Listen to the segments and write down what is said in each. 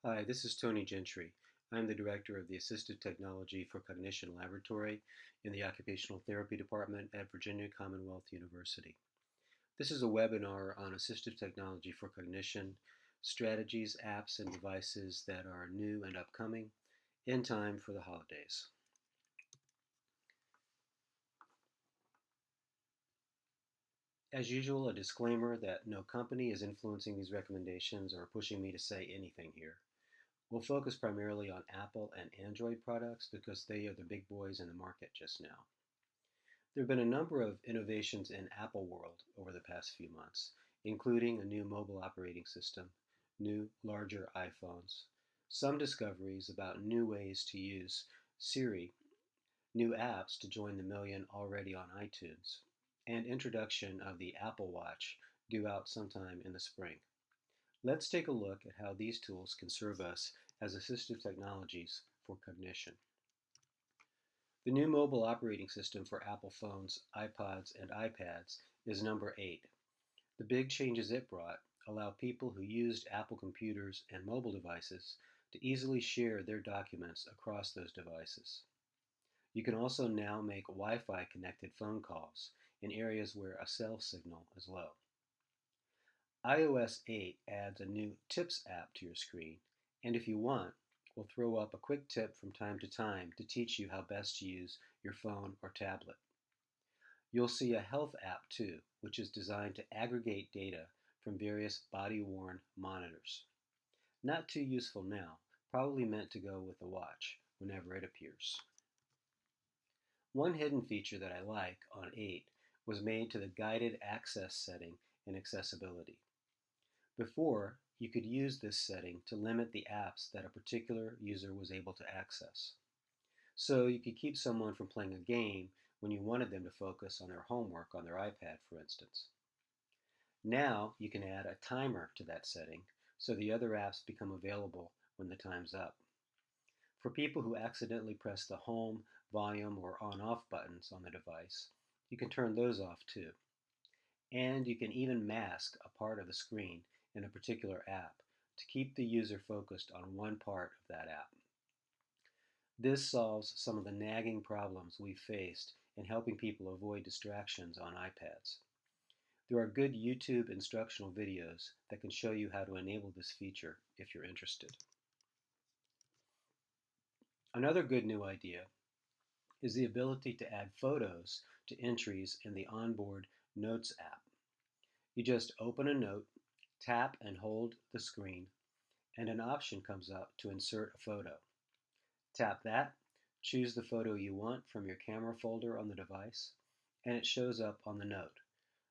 Hi, this is Tony Gentry. I'm the director of the Assistive Technology for Cognition Laboratory in the Occupational Therapy Department at Virginia Commonwealth University. This is a webinar on assistive technology for cognition, strategies, apps, and devices that are new and upcoming in time for the holidays. As usual, a disclaimer that no company is influencing these recommendations or pushing me to say anything here. We'll focus primarily on Apple and Android products because they are the big boys in the market just now. There have been a number of innovations in Apple world over the past few months, including a new mobile operating system, new, larger iPhones, some discoveries about new ways to use Siri, new apps to join the million already on iTunes, and introduction of the Apple Watch due out sometime in the spring. Let's take a look at how these tools can serve us as assistive technologies for cognition. The new mobile operating system for Apple phones, iPods, and iPads is number 8. The big changes it brought allow people who used Apple computers and mobile devices to easily share their documents across those devices. You can also now make Wi-Fi connected phone calls in areas where a cell signal is low. iOS 8 adds a new Tips app to your screen, and if you want, will throw up a quick tip from time to time to teach you how best to use your phone or tablet. You'll see a health app too, which is designed to aggregate data from various body-worn monitors. Not too useful now, probably meant to go with the watch whenever it appears. One hidden feature that I like on 8 was made to the guided access setting in accessibility. Before, you could use this setting to limit the apps that a particular user was able to access. So you could keep someone from playing a game when you wanted them to focus on their homework on their iPad, for instance. Now you can add a timer to that setting so the other apps become available when the time's up. For people who accidentally press the home, volume, or on-off buttons on the device, you can turn those off too. And you can even mask a part of the screen in a particular app to keep the user focused on one part of that app. This solves some of the nagging problems we've faced in helping people avoid distractions on iPads. There are good YouTube instructional videos that can show you how to enable this feature if you're interested. Another good new idea is the ability to add photos to entries in the onboard Notes app. You just open a note, tap and hold the screen, and an option comes up to insert a photo. Tap that, choose the photo you want from your camera folder on the device, and it shows up on the note,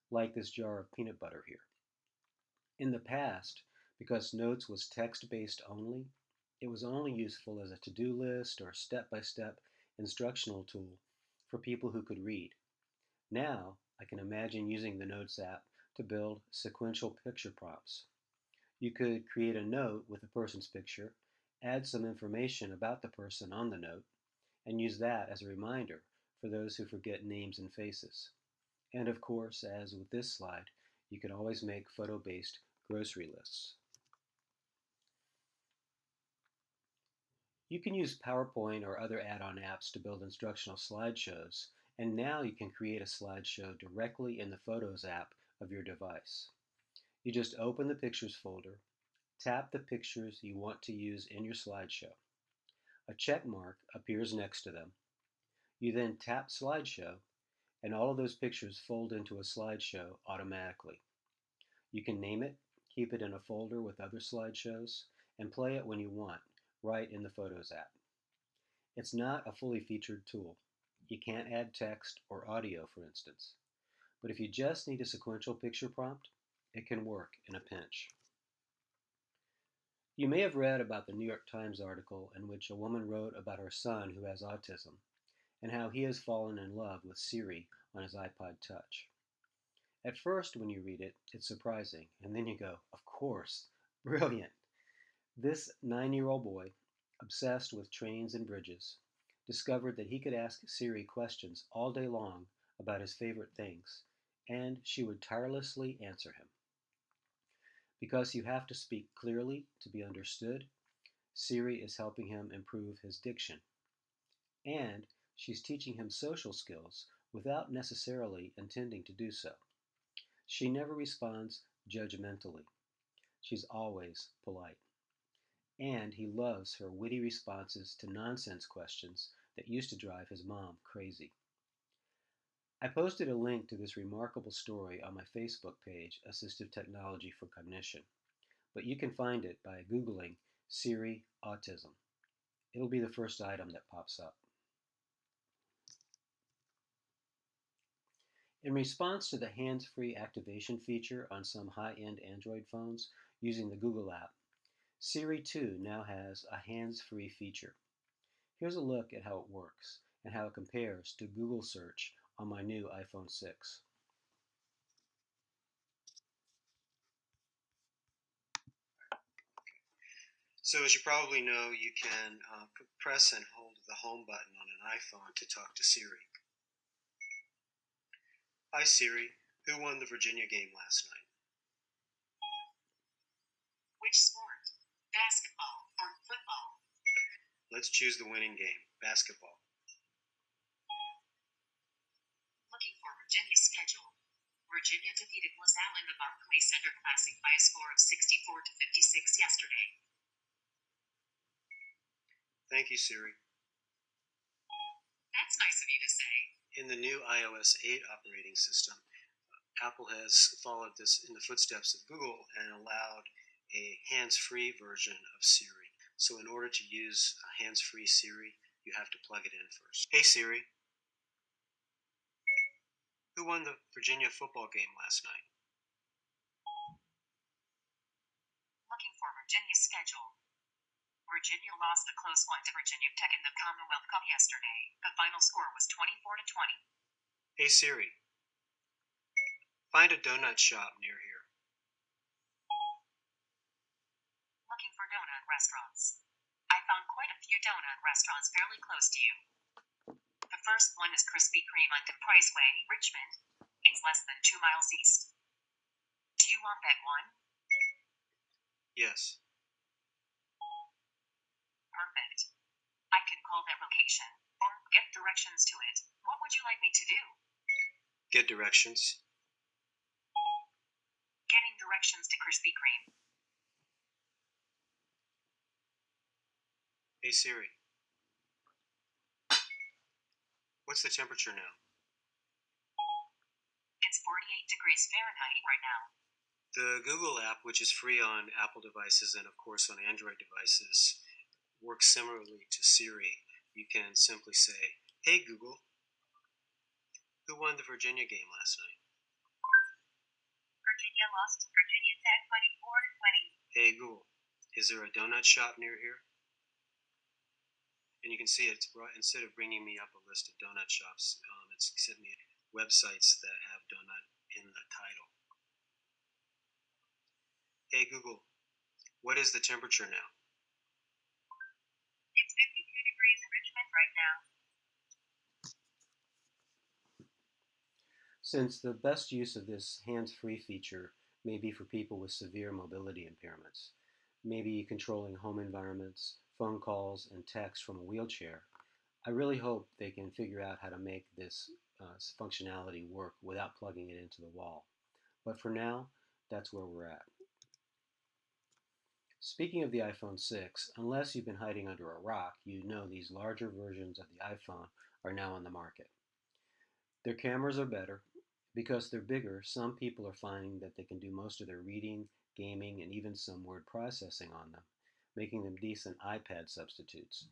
like this jar of peanut butter here. In the past, because Notes was text-based only, it was only useful as a to-do list or step-by-step instructional tool for people who could read. Now, I can imagine using the Notes app to build sequential picture prompts. You could create a note with a person's picture, add some information about the person on the note, and use that as a reminder for those who forget names and faces. And of course, as with this slide, you can always make photo-based grocery lists. You can use PowerPoint or other add-on apps to build instructional slideshows, and now you can create a slideshow directly in the Photos app of your device. You just open the Pictures folder, tap the pictures you want to use in your slideshow. A check mark appears next to them. You then tap Slideshow, and all of those pictures fold into a slideshow automatically. You can name it, keep it in a folder with other slideshows, and play it when you want, right in the Photos app. It's not a fully featured tool. You can't add text or audio, for instance. But if you just need a sequential picture prompt, it can work in a pinch. You may have read about the New York Times article in which a woman wrote about her son who has autism and how he has fallen in love with Siri on his iPod Touch. At first, when you read it, it's surprising, and then you go, of course, brilliant. This 9-year-old boy, obsessed with trains and bridges, discovered that he could ask Siri questions all day long about his favorite things, and she would tirelessly answer him. Because you have to speak clearly to be understood, Siri is helping him improve his diction. And she's teaching him social skills without necessarily intending to do so. She never responds judgmentally. She's always polite. And he loves her witty responses to nonsense questions that used to drive his mom crazy. I posted a link to this remarkable story on my Facebook page, Assistive Technology for Cognition, but you can find it by Googling Siri Autism. It'll be the first item that pops up. In response to the hands-free activation feature on some high-end Android phones using the Google app, Siri 2 now has a hands-free feature. Here's a look at how it works and how it compares to Google search on my new iPhone 6. So as you probably know, you can press and hold the home button on an iPhone to talk to Siri. Hi Siri, who won the Virginia game last night? Which sport? Basketball or football? Let's choose the winning game, basketball. Looking for Virginia's schedule. Virginia defeated LaSalle in the Barclays Center Classic by a score of 64-56 yesterday. Thank you, Siri. That's nice of you to say. In the new iOS 8 operating system, Apple has followed this in the footsteps of Google and allowed a hands-free version of Siri. So in order to use a hands-free Siri, you have to plug it in first. Hey Siri, who won the Virginia football game last night? Looking for Virginia's schedule. Virginia lost a close one to Virginia Tech in the Commonwealth Cup yesterday. The final score was 24-20. Hey Siri, find a donut shop near here. Looking for donut restaurants. I found quite a few donut restaurants fairly close to you. The first one is Krispy Kreme on Price Way, Richmond. It's less than 2 miles east. Do you want that one? Yes. Perfect. I can call that location, or get directions to it. What would you like me to do? Get directions. Getting directions to Krispy Kreme. Hey Siri, what's the temperature now? It's 48 degrees Fahrenheit right now. The Google app, which is free on Apple devices and of course on Android devices, works similarly to Siri. You can simply say, hey Google, who won the Virginia game last night? Virginia lost to Virginia Tech 24-20. Hey Google, is there a donut shop near here? And you can see it's instead of bringing me up a list of donut shops, it's sent me websites that have donut in the title. Hey Google, what is the temperature now? It's 52 degrees in Richmond right now. Since the best use of this hands-free feature may be for people with severe mobility impairments, maybe controlling home environments, phone calls, and text from a wheelchair, I really hope they can figure out how to make this functionality work without plugging it into the wall. But for now, that's where we're at. Speaking of the iPhone 6, unless you've been hiding under a rock, you know these larger versions of the iPhone are now on the market. Their cameras are better. Because they're bigger, some people are finding that they can do most of their reading, gaming, and even some word processing on them, making them decent iPad substitutes.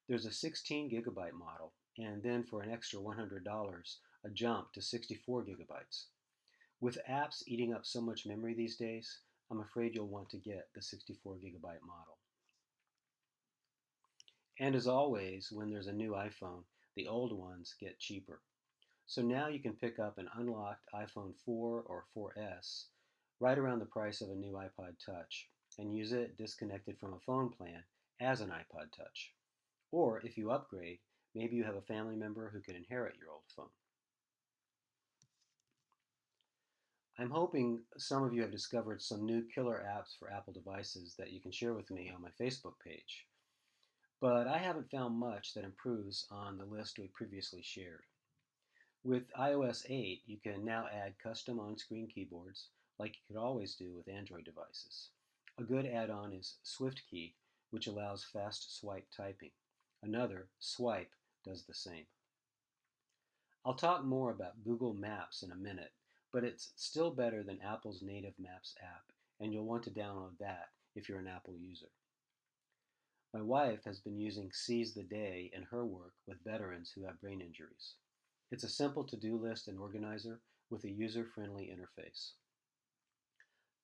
There's a 16 gigabyte model, and then for an extra $100, a jump to 64 gigabytes. With apps eating up so much memory these days, I'm afraid you'll want to get the 64 gigabyte model. And as always, when there's a new iPhone, the old ones get cheaper. So now you can pick up an unlocked iPhone 4 or 4S right around the price of a new iPod Touch and use it disconnected from a phone plan as an iPod Touch. Or if you upgrade, maybe you have a family member who can inherit your old phone. I'm hoping some of you have discovered some new killer apps for Apple devices that you can share with me on my Facebook page. But I haven't found much that improves on the list we previously shared. With iOS 8, you can now add custom on-screen keyboards like you could always do with Android devices. A good add-on is SwiftKey, which allows fast swipe typing. Another, Swipe, does the same. I'll talk more about Google Maps in a minute, but it's still better than Apple's native Maps app, and you'll want to download that if you're an Apple user. My wife has been using Seize the Day in her work with veterans who have brain injuries. It's a simple to-do list and organizer with a user-friendly interface.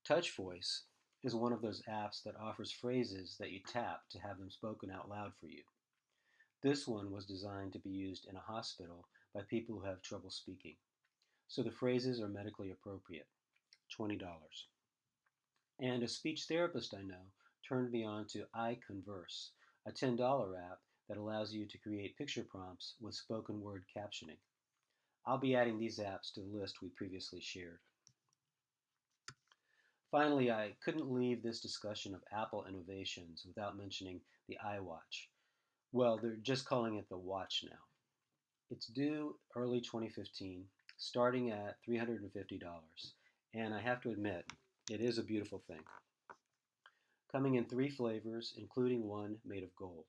Touch Voice is one of those apps that offers phrases that you tap to have them spoken out loud for you. This one was designed to be used in a hospital by people who have trouble speaking. So the phrases are medically appropriate. $20. And a speech therapist I know turned me on to iConverse, a $10 app that allows you to create picture prompts with spoken word captioning. I'll be adding these apps to the list we previously shared. Finally, I couldn't leave this discussion of Apple innovations without mentioning the iWatch. Well, they're just calling it the Watch now. It's due early 2015, starting at $350, and I have to admit, it is a beautiful thing. Coming in 3 flavors, including one made of gold.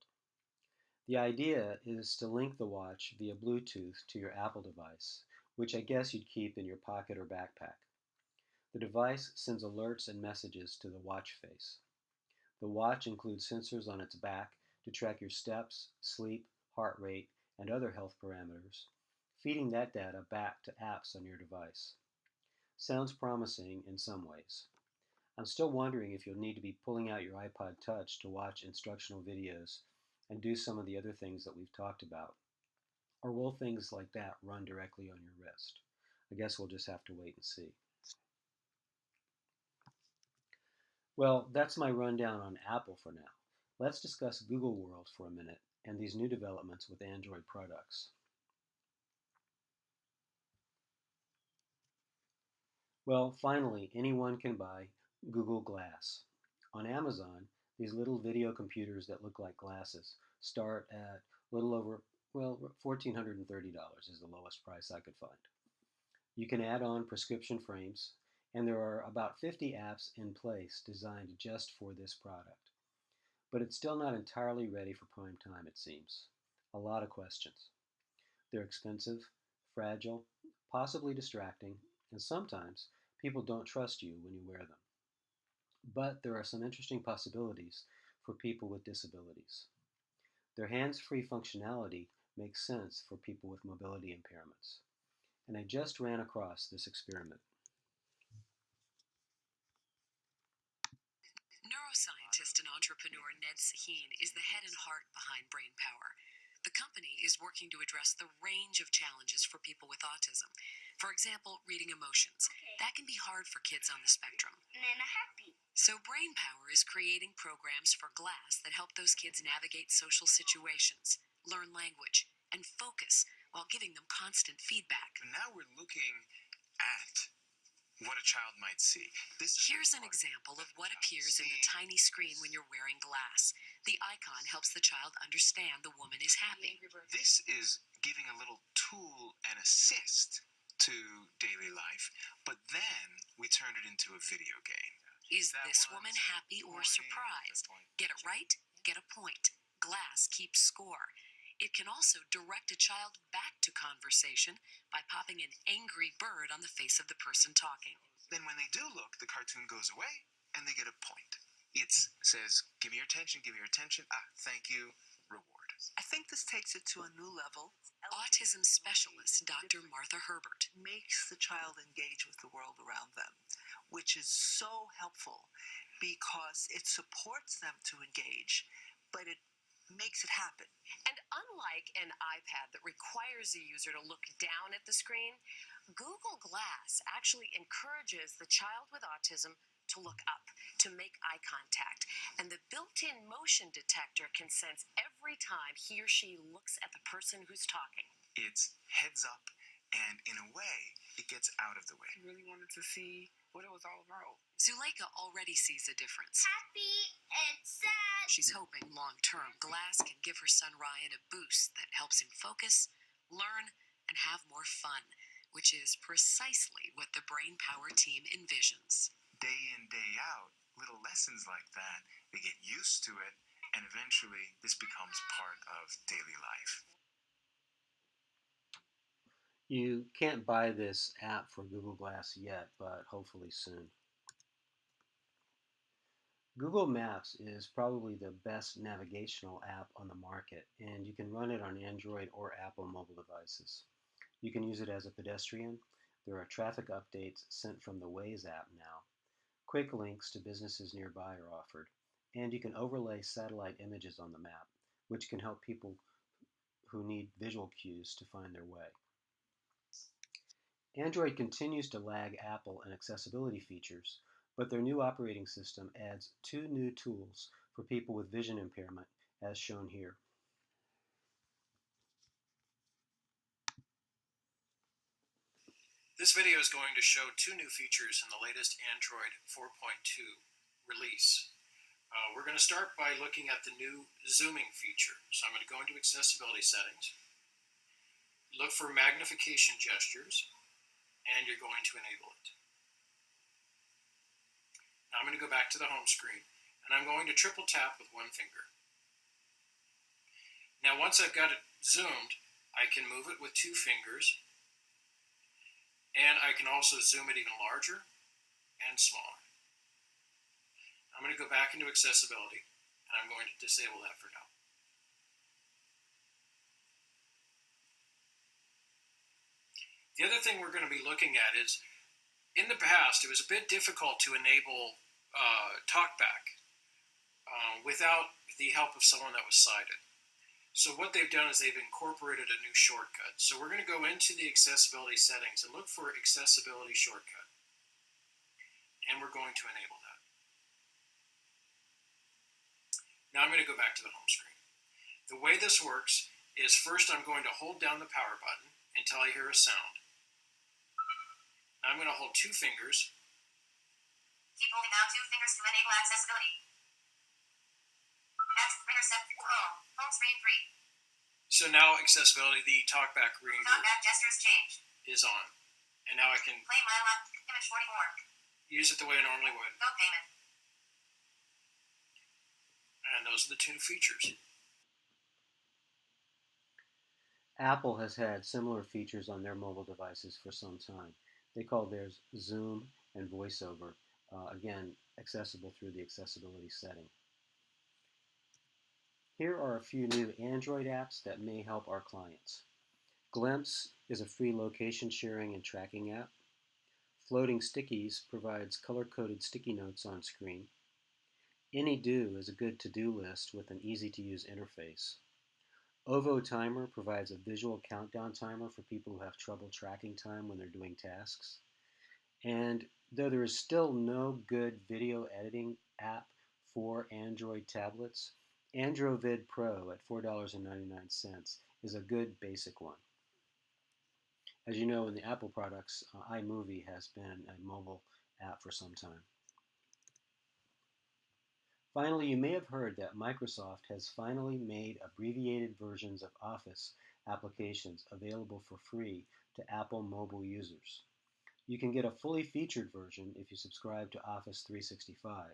The idea is to link the watch via Bluetooth to your Apple device, which I guess you'd keep in your pocket or backpack. The device sends alerts and messages to the watch face. The watch includes sensors on its back to track your steps, sleep, heart rate, and other health parameters, feeding that data back to apps on your device. Sounds promising in some ways. I'm still wondering if you'll need to be pulling out your iPod Touch to watch instructional videos and do some of the other things that we've talked about. Or will things like that run directly on your wrist? I guess we'll just have to wait and see. Well, that's my rundown on Apple for now. Let's discuss Google World for a minute and these new developments with Android products. Well, finally, anyone can buy Google Glass. On Amazon, these little video computers that look like glasses start at a little over, well, $1,430 is the lowest price I could find. You can add on prescription frames, and there are about 50 apps in place designed just for this product. But it's still not entirely ready for prime time, it seems. A lot of questions. They're expensive, fragile, possibly distracting, and sometimes people don't trust you when you wear them. But there are some interesting possibilities for people with disabilities. Their hands-free functionality makes sense for people with mobility impairments. And I just ran across this experiment. Neuroscientist and entrepreneur Ned Sahin is the head and heart behind BrainPower. The company is working to address the range of challenges for people with autism. For example, reading emotions. That can be hard for kids on the spectrum. So BrainPower is creating programs for glass that help those kids navigate social situations, learn language, and focus while giving them constant feedback. Now we're looking at what a child might see. Here's an example of what appears in the tiny screen when you're wearing glass. The icon helps the child understand the woman is happy. This is giving a little tool and assist to daily life, but then we turn it into a video game. Is this woman happy or surprised? Get it right, get a point. Glass keeps score. It can also direct a child back to conversation by popping an angry bird on the face of the person talking. Then when they do look, the cartoon goes away and they get a point. It says, give me your attention, thank you, reward. I think this takes it to a new level. Autism specialist Dr. Martha Herbert makes the child engage with the world around them, which is so helpful because it supports them to engage, but it makes it happen. And unlike an iPad that requires the user to look down at the screen, Google Glass actually encourages the child with autism to look up, to make eye contact. And the built-in motion detector can sense every time he or she looks at the person who's talking. It's heads up and in a way, it gets out of the way. I really wanted to see what it was all about. Zuleika already sees a difference. Happy and sad. She's hoping long-term glass can give her son Ryan a boost that helps him focus, learn, and have more fun, which is precisely what the Brain Power team envisions. Day in, day out, little lessons like that, they get used to it, and eventually this becomes part of daily life. You can't buy this app for Google Glass yet, but hopefully soon. Google Maps is probably the best navigational app on the market, and you can run it on Android or Apple mobile devices. You can use it as a pedestrian. There are traffic updates sent from the Waze app now. Quick links to businesses nearby are offered, and you can overlay satellite images on the map, which can help people who need visual cues to find their way. Android continues to lag Apple in accessibility features, but their new operating system adds 2 new tools for people with vision impairment, as shown here. This video is going to show 2 new features in the latest Android 4.2 release. We're going to start by looking at the new zooming feature. So I'm going to go into accessibility settings, look for magnification gestures, and you're going to enable it. Now I'm going to go back to the home screen, and I'm going to triple tap with one finger. Now once I've got it zoomed, I can move it with 2 fingers, and I can also zoom it even larger and smaller. I'm going to go back into accessibility, and I'm going to disable that for now. The other thing we're going to be looking at is, in the past, it was a bit difficult to enable TalkBack without the help of someone that was sighted. So what they've done is they've incorporated a new shortcut. So we're going to go into the accessibility settings and look for accessibility shortcut. And we're going to enable that. Now I'm going to go back to the home screen. The way this works is first I'm going to hold down the power button until I hear a sound. Now I'm going to hold 2 fingers. Keep holding down 2 fingers to enable accessibility. Finger set home screen 3. So now accessibility, the TalkBack ring TalkBack gestures changed. is on. And now I can Play my lot, image 44. use it the way I normally would. Go payment. And those are the 2 features. Apple has had similar features on their mobile devices for some time. They call theirs Zoom and VoiceOver, again, accessible through the accessibility setting. Here are a few new Android apps that may help our clients. Glimpse is a free location sharing and tracking app. Floating Stickies provides color-coded sticky notes on screen. AnyDo is a good to-do list with an easy-to-use interface. Ovo Timer provides a visual countdown timer for people who have trouble tracking time when they're doing tasks. And though there is still no good video editing app for Android tablets, Androvid Pro at $4.99 is a good basic one. As you know, in the Apple products, iMovie has been a mobile app for some time. Finally, you may have heard that Microsoft has finally made abbreviated versions of Office applications available for free to Apple mobile users. You can get a fully featured version if you subscribe to Office 365.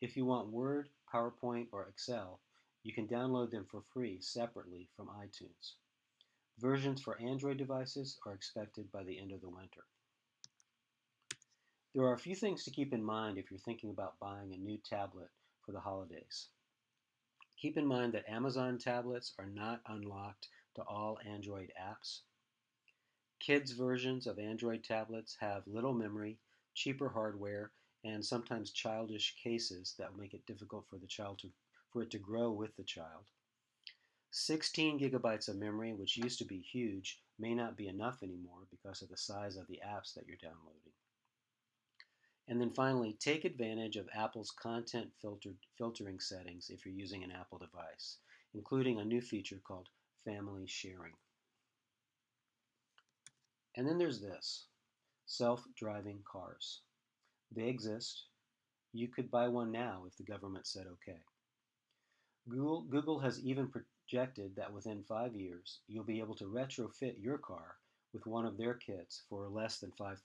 If you want Word, PowerPoint, or Excel, you can download them for free separately from iTunes. Versions for Android devices are expected by the end of the winter. There are a few things to keep in mind if you're thinking about buying a new tablet for the holidays. Keep in mind that Amazon tablets are not unlocked to all Android apps. Kids' versions of Android tablets have little memory, cheaper hardware, and sometimes childish cases that make it difficult for it to grow with the child. 16 gigabytes of memory, which used to be huge, may not be enough anymore because of the size of the apps that you're downloading. And then finally, take advantage of Apple's content filtering settings if you're using an Apple device, including a new feature called Family Sharing. And then there's this self-driving cars. They exist. You could buy one now if the government said okay. Google has even projected that within 5 years, you'll be able to retrofit your car with one of their kits for less than $5,000.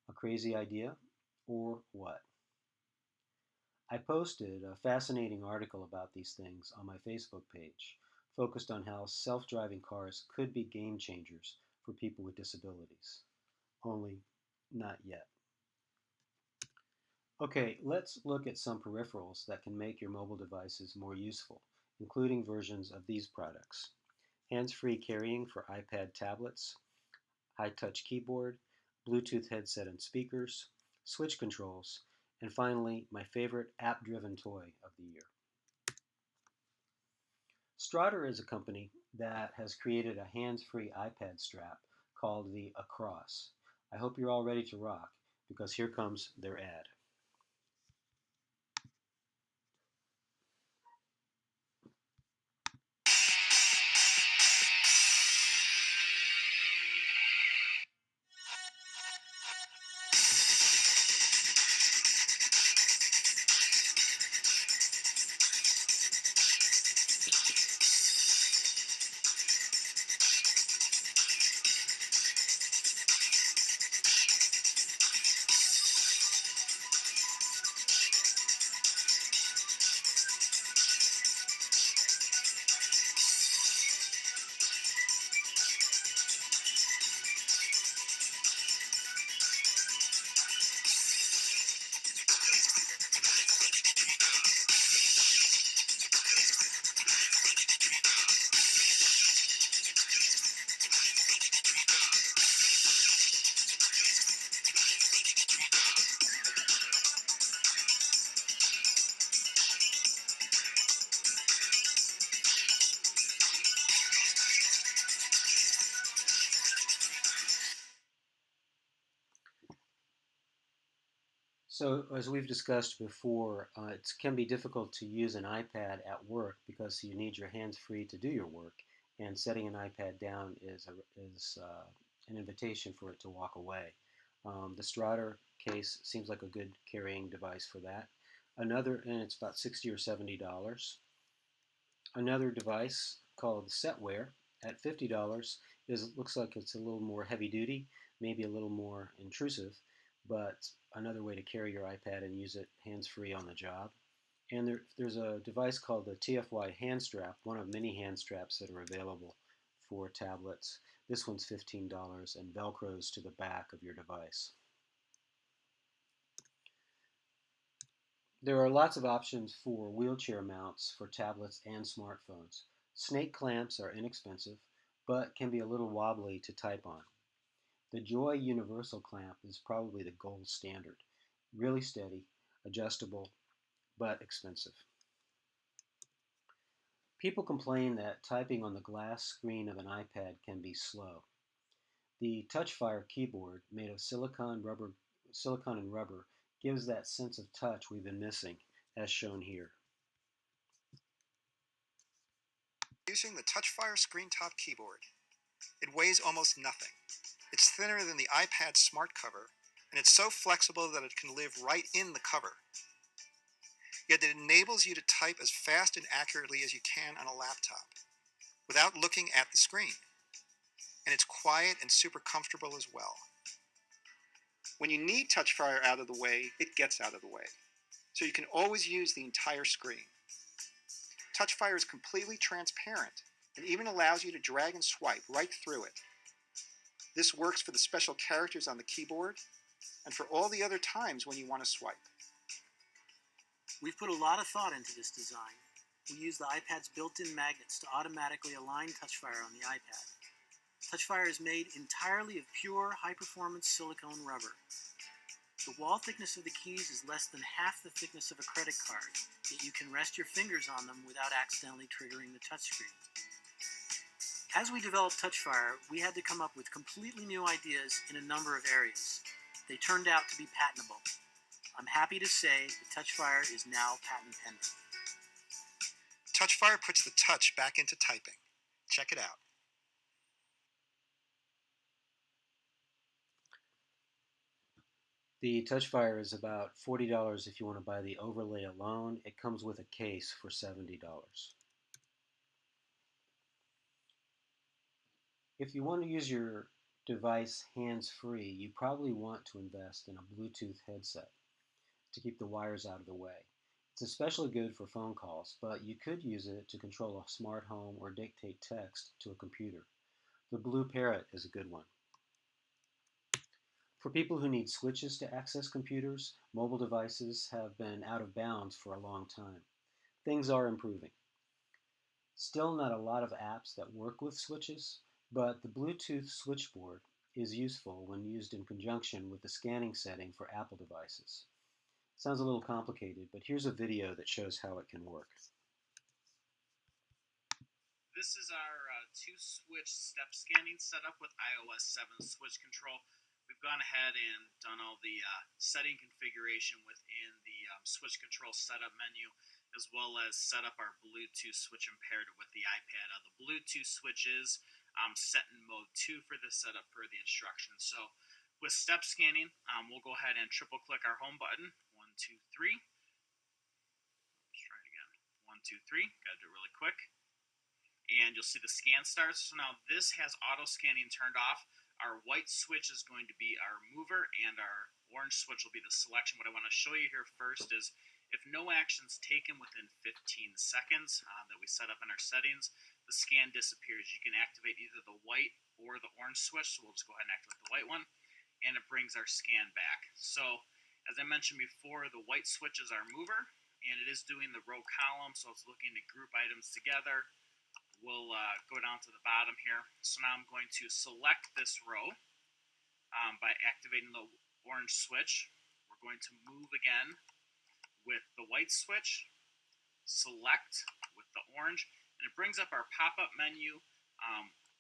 A crazy idea? Or what? I posted a fascinating article about these things on my Facebook page, focused on how self driving cars could be game changers for people with disabilities. Only not yet. Okay, let's look at some peripherals that can make your mobile devices more useful, including versions of these products. Hands-free carrying for iPad tablets, high-touch keyboard, Bluetooth headset and speakers, switch controls, and finally, my favorite app-driven toy of the year. Strider is a company that has created a hands-free iPad strap called the Across. I hope you're all ready to rock, because here comes their ad. So, as we've discussed before, it can be difficult to use an iPad at work because you need your hands free to do your work, and setting an iPad down is an invitation for it to walk away. The Strider case seems like a good carrying device for that. And it's about $60 or $70. Another device called Setware at $50 looks like it's a little more heavy duty, maybe a little more intrusive, but another way to carry your iPad and use it hands-free on the job. And there's a device called the TFY hand strap, one of many hand straps that are available for tablets. This one's $15 and velcros to the back of your device. There are lots of options for wheelchair mounts for tablets and smartphones. Snake clamps are inexpensive, but can be a little wobbly to type on. The Joy Universal Clamp is probably the gold standard. Really steady, adjustable, but expensive. People complain that typing on the glass screen of an iPad can be slow. The Touchfire keyboard, made of silicone and rubber, gives that sense of touch we've been missing, as shown here. Using the Touchfire screen top keyboard. It weighs almost nothing. It's thinner than the iPad smart cover, and it's so flexible that it can live right in the cover. Yet it enables you to type as fast and accurately as you can on a laptop, without looking at the screen. And it's quiet and super comfortable as well. When you need Touchfire out of the way, it gets out of the way, so you can always use the entire screen. Touchfire is completely transparent and even allows you to drag and swipe right through it. This works for the special characters on the keyboard and for all the other times when you want to swipe. We've put a lot of thought into this design. We use the iPad's built-in magnets to automatically align Touchfire on the iPad. Touchfire is made entirely of pure, high-performance silicone rubber. The wall thickness of the keys is less than half the thickness of a credit card, yet you can rest your fingers on them without accidentally triggering the touchscreen. As we developed Touchfire, we had to come up with completely new ideas in a number of areas. They turned out to be patentable. I'm happy to say the Touchfire is now patent pending. Touchfire puts the touch back into typing. Check it out. The Touchfire is about $40 if you want to buy the overlay alone. It comes with a case for $70. If you want to use your device hands-free, you probably want to invest in a Bluetooth headset to keep the wires out of the way. It's especially good for phone calls, but you could use it to control a smart home or dictate text to a computer. The Blue Parrot is a good one. For people who need switches to access computers, mobile devices have been out of bounds for a long time. Things are improving. Still not a lot of apps that work with switches, but the Bluetooth switchboard is useful when used in conjunction with the scanning setting for Apple devices. Sounds a little complicated, but here's a video that shows how it can work. This is our two-switch step scanning setup with iOS 7 switch control. We've gone ahead and done all the setting configuration within the switch control setup menu, as well as set up our Bluetooth switch and paired it with the iPad. The Bluetooth switch is set in mode 2 for this setup per the instructions. So with step scanning, we'll go ahead and triple click our home button. 1, 2, 3. Let's try it again. 1, 2, 3. Gotta do it really quick. And you'll see the scan starts. So now this has auto scanning turned off. Our white switch is going to be our mover, and our orange switch will be the selection. What I want to show you here first is if no action's taken within 15 seconds that we set up in our settings, the scan disappears. You can activate either the white or the orange switch, so we'll just go ahead and activate the white one, and it brings our scan back. So as I mentioned before, the white switch is our mover, and it is doing the row column, so it's looking to group items together. We'll go down to the bottom here. So now I'm going to select this row by activating the orange switch. We're going to move again with the white switch, select with the orange, and it brings up our pop-up menu.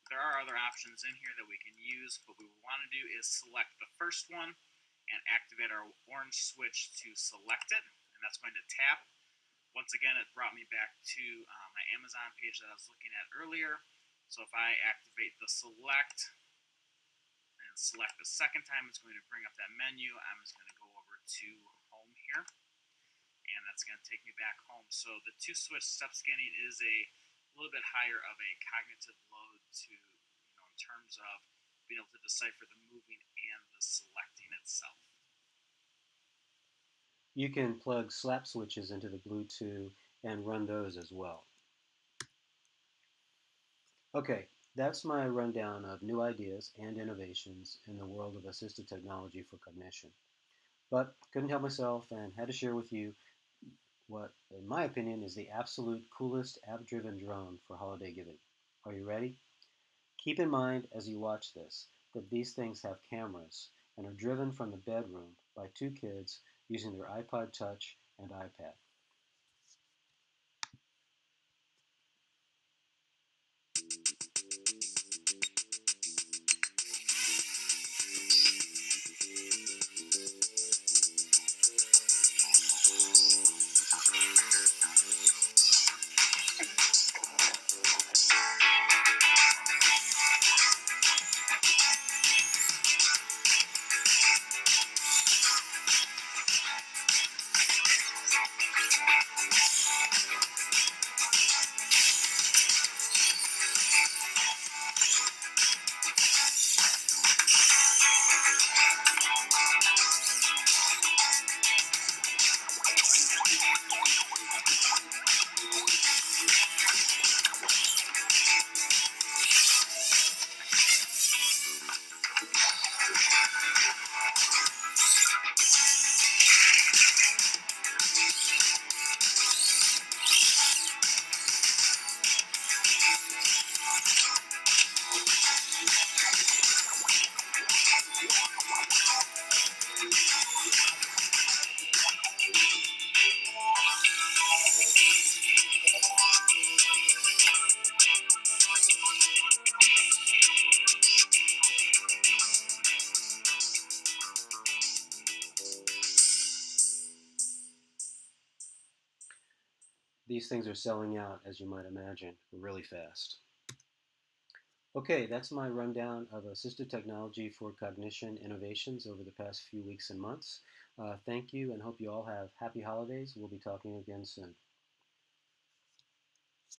There are other options in here that we can use, but what we want to do is select the first one and activate our orange switch to select it, and that's going to tap. Once again, it brought me back to my Amazon page that I was looking at earlier. So if I activate the select and select the second time, it's going to bring up that menu. I'm just going to go over to home here, and that's going to take me back home. So the two-switch step scanning is a little bit higher of a cognitive load to, in terms of being able to decipher the moving and the selecting itself. You can plug slap switches into the Bluetooth and run those as well. Okay, that's my rundown of new ideas and innovations in the world of assistive technology for cognition. But couldn't help myself and had to share with you what, in my opinion, is the absolute coolest app-driven drone for holiday giving. Are you ready? Keep in mind as you watch this that these things have cameras and are driven from the bedroom by two kids using their iPod Touch and iPad. These things are selling out, as you might imagine, really fast. Okay, that's my rundown of assistive technology for cognition innovations over the past few weeks and months. Thank you and hope you all have happy holidays. We'll be talking again soon.